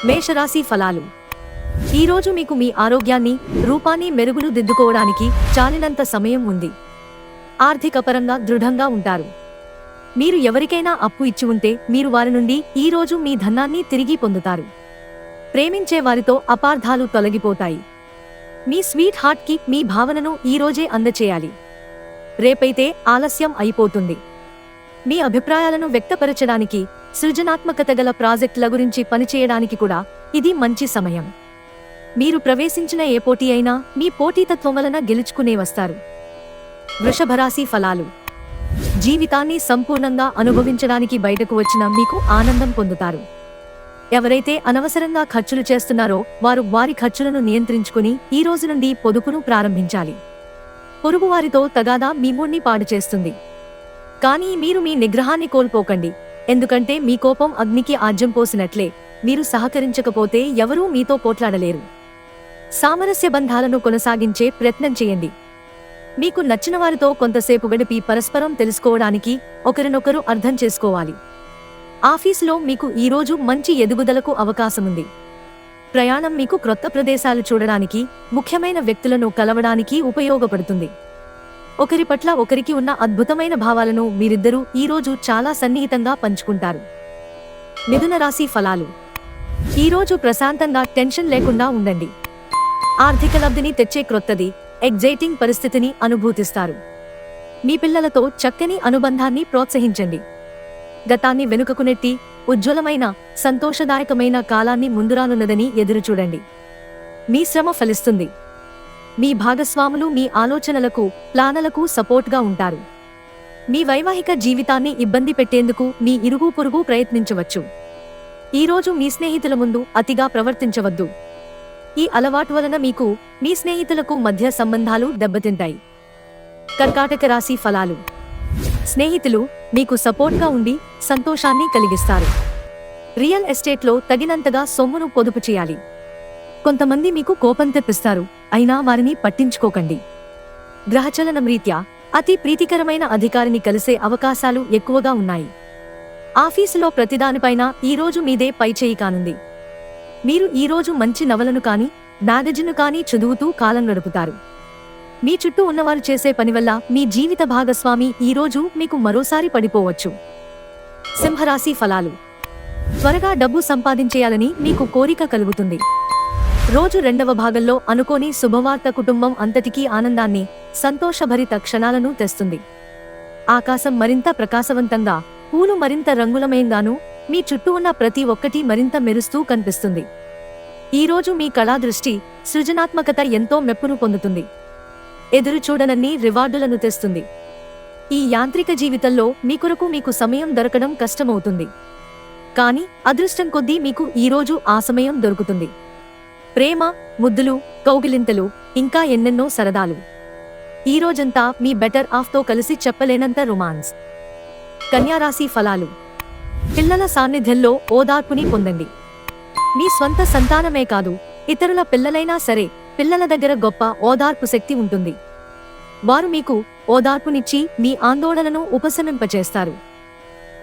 మేషరాశి ఫలాలు. ఈరోజు మీకు మీ ఆరోగ్యాన్ని, రూపాన్ని మెరుగుదిద్దుకోవడానికి చాలినంత సమయం ఉంది. ఆర్థికపరంగా దృఢంగా ఉంటారు. మీరు ఎవరికైనా అప్పు ఇచ్చి ఉంటే మీరు వారి నుండి ఈరోజు మీ ధనాన్ని తిరిగి పొందుతారు. ప్రేమించే వారితో అపార్థాలు తొలగిపోతాయి. మీ స్వీట్ హార్ట్కి మీ భావనను ఈరోజే అందచేయాలి. రేపైతే ఆలస్యం అయిపోతుంది. మీ అభిప్రాయాలను వ్యక్తపరచడానికి, సృజనాత్మకత గల ప్రాజెక్టుల గురించి పనిచేయడానికి కూడా ఇది మంచి సమయం. మీరు ప్రవేశించిన ఏ పోటీ అయినా మీ పోటీతత్వం వలన గెలుచుకునే వస్తారు. వృషభరాశి ఫలాలు. జీవితాన్ని సంపూర్ణంగా అనుభవించడానికి బయటకు వచ్చిన మీకు ఆనందం పొందుతారు. ఎవరైతే అనవసరంగా ఖర్చులు చేస్తున్నారో వారు వారి ఖర్చులను నియంత్రించుకుని ఈ రోజు నుండి పొదుపును ప్రారంభించాలి. పొరుగువారితో తగాదా మీ మూడ్ని పాడు చేస్తుంది. కానీ మీరు మీ నిగ్రహాన్ని కోల్పోకండి. ఎందుకంటే మీ కోపం అగ్నికి ఆజ్యం పోసినట్లే. మీరు సహకరించకపోతే ఎవరూ మీతో పోట్లాడలేరు. సామరస్య బంధాలను కొనసాగించే ప్రయత్నం చేయండి. మీకు నచ్చిన వారితో కొంతసేపు గడిపి పరస్పరం తెలుసుకోవడానికి, ఒకరినొకరు అర్థం చేసుకోవాలి. ఆఫీసులో మీకు ఈరోజు మంచి ఎదుగుదలకు అవకాశముంది. ప్రయాణం మీకు క్రొత్త ప్రదేశాలు చూడడానికి, ముఖ్యమైన వ్యక్తులను కలవడానికి ఉపయోగపడుతుంది. ఒకరి పట్ల ఒకరికి ఉన్న అద్భుతమైన భావాలను మీరిద్దరూ ఈరోజు చాలా సన్నిహితంగా పంచుకుంటారు. మిథున రాశి ఫలాలు. ఈరోజు ప్రశాంతంగా టెన్షన్ లేకుండా ఉండండి. ఆర్థిక లబ్ధిని తెచ్చే క్రొత్తది, ఎగ్జైటింగ్ పరిస్థితిని అనుభూతిస్తారు. మీ పిల్లలతో చక్కని అనుబంధాన్ని ప్రోత్సహించండి. గతాన్ని వెనుకకు నెట్టి ఉజ్వలమైన, సంతోషదాయకమైన కాలాన్ని ముందురానున్నదని ఎదురుచూడండి. మీ శ్రమ ఫలిస్తుంది. మీ భాగస్వాములు మీ ఆలోచనలకు, ప్లానలకు సపోర్ట్గా ఉంటారు. మీ వైవాహిక జీవితాన్ని ఇబ్బంది పెట్టేందుకు మీ ఇరుగు పొరుగు ప్రయత్నించవచ్చు. ఈరోజు మీ స్నేహితుల ముందు అతిగా ప్రవర్తించవద్దు. ఈ అలవాటు వలన మీకు, మీ స్నేహితులకు మధ్య సంబంధాలు దెబ్బతింటాయి. కర్కాటక రాశి ఫలాలు. స్నేహితులు మీకు సపోర్ట్గా ఉండి సంతోషాన్ని కలిగిస్తారు. రియల్ ఎస్టేట్లో తగినంతగా సొమ్మును పొదుపు చేయాలి. కొంతమంది మీకు కోపం తెప్పిస్తారు, అయినా వారిని పట్టించుకోకండి. గ్రహచలనం రీత్యా అతి ప్రీతికరమైన అధికారిని కలిసే అవకాశాలు ఎక్కువగా ఉన్నాయి. ఆఫీసులో ప్రతిదానిపైన ఈరోజు మీదే పైచేయి కానుంది. మీరు ఈరోజు మంచి నవలను కానీ, మ్యాగజిన్ను కానీ చదువుతూ కాలం గడుపుతారు. మీ చుట్టూ ఉన్నవారు చేసే పని వల్ల మీ జీవిత భాగస్వామి ఈరోజు మీకు మరోసారి పడిపోవచ్చు. సింహరాశి ఫలాలు. త్వరగా డబ్బు సంపాదించేయాలని మీకు కోరిక కలుగుతుంది. రోజు రెండవ భాగంలో అనుకోని శుభవార్త కుటుంబం అంతటికీ ఆనందాన్ని, సంతోషభరిత క్షణాలను తెస్తుంది. ఆకాశం మరింత ప్రకాశవంతంగా, పూలు మరింత రంగులమయంగానూ, మీ చుట్టూ ఉన్న ప్రతి ఒక్కటి మరింత మెరుస్తూ కనిపిస్తుంది. ఈరోజు మీ కళాదృష్టి, సృజనాత్మకత ఎంతో మెప్పును పొందుతుంది. ఎదురు చూడనన్ని రివార్డులను తెస్తుంది. ఈ యాంత్రిక జీవితంలో మీ కొరకు మీకు సమయం దొరకడం కష్టమవుతుంది. కానీ అదృష్టం కొద్దీ మీకు ఈరోజు ఆ సమయం దొరుకుతుంది. ప్రేమ, ముద్దులు, కౌగిలింతలు, ఇంకా ఎన్నెన్నో సరదాలు. ఈరోజంతా మీ బెటర్ ఆఫ్తో కలిసి చెప్పలేనంత రొమాన్స్. కన్యారాశి ఫలాలు. పిల్లల సాన్నిధ్యంలో ఓదార్పుని పొందండి. మీ స్వంత సంతానమే కాదు, ఇతరుల పిల్లలైనా సరే, పిల్లల దగ్గర గొప్ప ఓదార్పు శక్తి ఉంటుంది. వారు మీకు ఓదార్పునిచ్చి మీ ఆందోళనను ఉపశమింపచేస్తారు.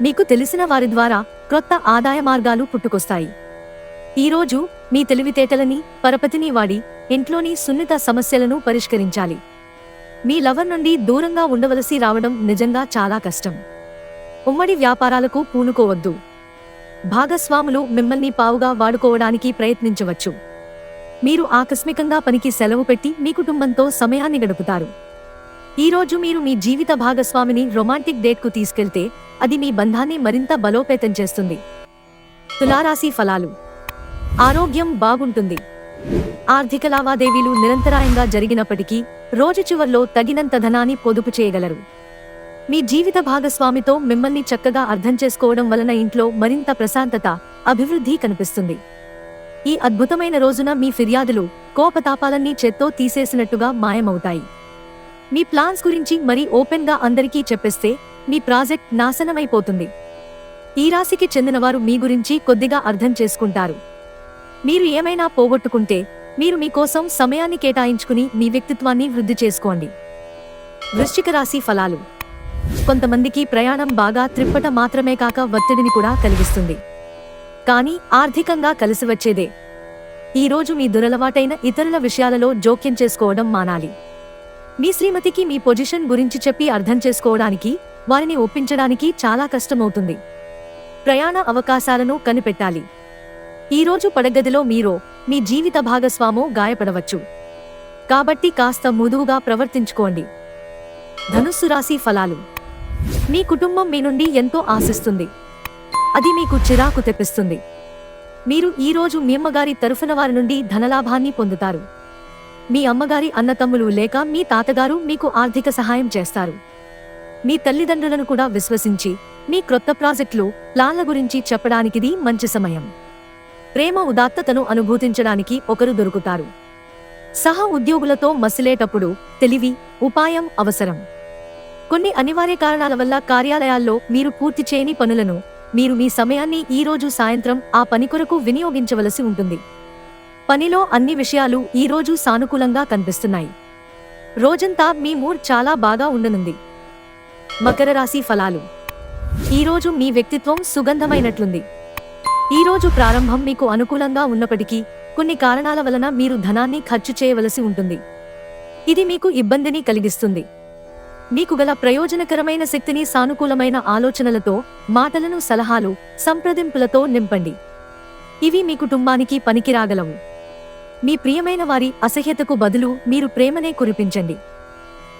మీకు తెలిసిన వారి ద్వారా క్రొత్త ఆదాయ మార్గాలు పుట్టుకొస్తాయి. ఈరోజు మీ తెలివితేటలని, పరపతిని వాడి ఇంట్లోని సున్నిత సమస్యలను పరిష్కరించాలి. మీ లవర్ నుండి దూరంగా ఉండవలసి రావడం నిజంగా చాలా కష్టం. ఉమ్మడి వ్యాపారాలకు పూనుకోవద్దు. భాగస్వాములు మిమ్మల్ని పావుగా వాడుకోవడానికి ప్రయత్నించవచ్చు. మీరు ఆకస్మికంగా పనికి సెలవు పెట్టి మీ కుటుంబంతో సమయాన్ని గడుపుతారు. ఈరోజు మీరు మీ జీవిత భాగస్వామిని రొమాంటిక్ డేట్కు తీసుకెళ్తే అది మీ బంధాన్ని మరింత బలోపేతం చేస్తుంది. తులారాశి ఫలాలు. ఆరోగ్యం బాగుంటుంది. ఆర్థిక లావాదేవీలు నిరంతరాయంగా జరిగినప్పటికీ రోజు చివర్లో తగినంత ధనాన్ని పొదుపు చేయగలరు. మీ జీవిత భాగస్వామితో మిమ్మల్ని చక్కగా అర్థం చేసుకోవడం వలన ఇంట్లో మరింత ప్రశాంతత, అభివృద్ధి కనిపిస్తుంది. ఈ అద్భుతమైన రోజున మీ ఫిర్యాదులు, కోపతాపాలన్నీ చేత్తో తీసేసినట్టుగా మాయమవుతాయి. మీ ప్లాన్స్ గురించి మరీ ఓపెన్గా అందరికీ చెప్పేస్తే మీ ప్రాజెక్ట్ నాశనమైపోతుంది. ఈ రాశికి చెందినవారు మీ గురించి కొద్దిగా అర్థం చేసుకుంటారు. మీరు ఏమైనా పోగొట్టుకుంటే మీరు మీకోసం సమయాన్ని కేటాయించుకుని మీ వ్యక్తిత్వాన్ని వృద్ధి చేసుకోండి. వృశ్చిక రాశి ఫలాలు. కొంతమందికి ప్రయాణం బాగా త్రిప్పట మాత్రమే కాక ఒత్తిడిని కూడా కలిగిస్తుంది. కానీ ఆర్థికంగా కలిసివచ్చేదే. ఈరోజు మీ దురలవాటైన ఇతరుల విషయాలలో జోక్యం చేసుకోవడం మానాలి. మీ శ్రీమతికి మీ పొజిషన్ గురించి చెప్పి అర్థం చేసుకోవడానికి, వారిని ఒప్పించడానికి చాలా కష్టమవుతుంది. ప్రయాణ అవకాశాలను కనిపెట్టాలి. ఈరోజు పడగదిలో మీరో, మీ జీవిత భాగస్వామో గాయపడవచ్చు. కాబట్టి కాస్త మృదువుగా ప్రవర్తించుకోండి. ధనుస్సు రాశి ఫలాలు. మీ కుటుంబం మీ నుండి ఎంతో ఆశిస్తుంది. అది మీకు చిరాకు తెప్పిస్తుంది. మీరు ఈరోజు మీ అమ్మగారి తరఫున వారి నుండి ధనలాభాన్ని పొందుతారు. మీ అమ్మగారి అన్నతమ్ములు లేక మీ తాతగారు మీకు ఆర్థిక సహాయం చేస్తారు. మీ తల్లిదండ్రులను కూడా విశ్వసించి మీ క్రొత్త ప్రాజెక్టులు, ప్లాన్ల గురించి చెప్పడానికిది మంచి సమయం. ప్రేమ ఉదాత్తతను అనుభూతించడానికి ఒకరు దొరుకుతారు. సహ ఉద్యోగులతో మసిలేటప్పుడు తెలివి, ఉపాయం అవసరం. కొన్ని అనివార్య కారణాల వల్ల కార్యాలయాల్లో మీరు పూర్తి చేయని పనులను మీరు మీ సమయాన్ని ఈరోజు సాయంత్రం ఆ పని కొరకు వినియోగించవలసి ఉంటుంది. పనిలో అన్ని విషయాలు ఈరోజు సానుకూలంగా కనిపిస్తున్నాయి. రోజంతా మీ మూడ్ చాలా బాగా ఉండనుంది. మకర రాశి ఫలాలు. ఈరోజు మీ వ్యక్తిత్వం సుగంధమైనట్లుంది. ఈరోజు ప్రారంభం మీకు అనుకూలంగా ఉన్నప్పటికీ కొన్ని కారణాల వలన మీరు ధనాన్ని ఖర్చు చేయవలసి ఉంటుంది. ఇది మీకు ఇబ్బందిని కలిగిస్తుంది. మీకు గల ప్రయోజనకరమైన శక్తిని సానుకూలమైన ఆలోచనలతో, మాటలను, సలహాలు, సంప్రదింపులతో నింపండి. ఇవి మీ కుటుంబానికి పనికిరాగలవు. మీ ప్రియమైన వారి అసహ్యతకు బదులు మీరు ప్రేమనే కురిపించండి.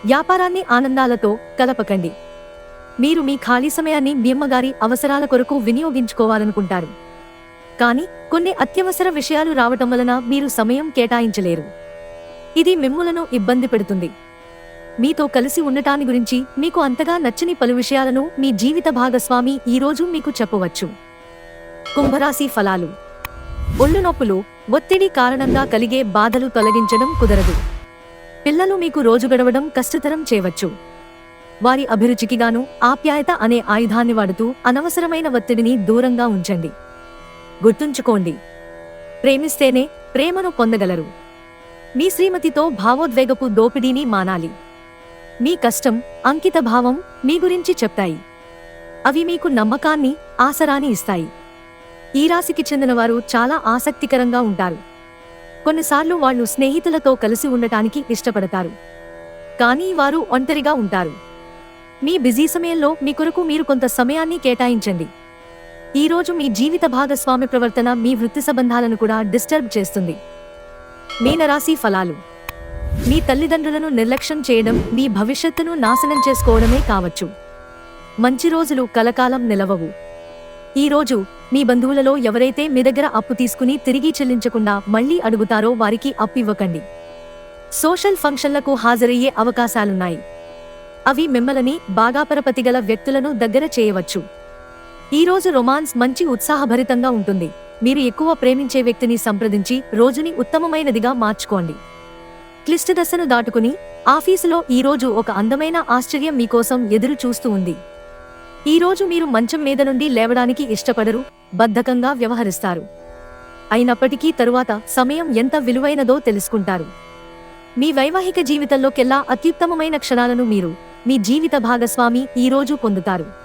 వ్యాపారాన్ని ఆనందాలతో కలపకండి. మీరు మీ ఖాళీ సమయాన్ని మీ అమ్మగారి అవసరాల కొరకు వినియోగించుకోవాలనుకుంటారు. కానీ కొన్ని అత్యవసర విషయాలు రావటం వలన మీరు సమయం కేటాయించలేరు. ఇది మిమ్ములను ఇబ్బంది పెడుతుంది. మీతో కలిసి ఉండటాన్ని గురించి మీకు అంతగా నచ్చని పలు విషయాలను మీ జీవిత భాగస్వామి ఈరోజు మీకు చెప్పవచ్చు. కుంభరాశి ఫలాలు. ఒళ్ళు నొప్పులు, ఒత్తిడి కారణంగా కలిగే బాధలు తొలగించడం కుదరదు. పిల్లలు మీకు రోజు గడవడం కష్టతరం చేయవచ్చు. వారి అభిరుచికిగాను ఆప్యాయత అనే ఆయుధాన్ని వాడుతూ అనవసరమైన ఒత్తిడిని దూరంగా ఉంచండి. గుర్తుంచుకోండి, ప్రేమిస్తేనే ప్రేమను పొందగలరు. మీ శ్రీమతితో భావోద్వేగపు దోపిడీని మానాలి. మీ కష్టం, అంకిత భావం మీ గురించి చెప్తాయి. అవి మీకు నమ్మకాన్ని, ఆసరాని ఇస్తాయి. ఈ రాశికి చెందినవారు చాలా ఆసక్తికరంగా ఉంటారు. కొన్నిసార్లు వాళ్ళు స్నేహితులతో కలిసి ఉండటానికి ఇష్టపడతారు. కానీ వారు ఒంటరిగా ఉంటారు. మీ బిజీ సమయంలో మీ కొరకు మీరు కొంత సమయాన్ని కేటాయించండి. ఈరోజు మీ జీవిత భాగస్వామి ప్రవర్తన మీ వృత్తి సంబంధాలను కూడా డిస్టర్బ్ చేస్తుంది. మీనరాశి ఫలాలు. మీ తల్లిదండ్రులను నిర్లక్ష్యం చేయడం మీ భవిష్యత్తును నాశనం చేసుకోవడమే కావచ్చు. మంచి రోజులు కలకాలం నిలవవు. ఈరోజు మీ బంధువులలో ఎవరైతే మీ దగ్గర అప్పు తీసుకుని తిరిగి చెల్లించకుండా మళ్లీ అడుగుతారో వారికి అప్పు ఇవ్వకండి. సోషల్ ఫంక్షన్లకు హాజరయ్యే అవకాశాలున్నాయి. అవి మిమ్మల్ని బాగా పరపతిగల వ్యక్తులను దగ్గర చేయవచ్చు. ఈరోజు రొమాన్స్ మంచి ఉత్సాహభరితంగా ఉంటుంది. మీరు ఎక్కువ ప్రేమించే వ్యక్తిని సంప్రదించి రోజుని ఉత్తమమైనదిగా మార్చుకోండి. క్లిష్ట దశను దాటుకుని ఆఫీసులో ఈరోజు ఒక అందమైన ఆశ్చర్యం మీకోసం ఎదురు చూస్తూ ఉంది. ఈరోజు మీరు మంచం మీద నుండి లేవడానికి ఇష్టపడరు, బద్ధకంగా వ్యవహరిస్తారు. అయినప్పటికీ తరువాత సమయం ఎంత విలువైనదో తెలుసుకుంటారు. మీ వైవాహిక జీవితంలోకెల్లా అత్యుత్తమమైన క్షణాలను మీరు, మీ జీవిత భాగస్వామి ఈరోజు పొందుతారు.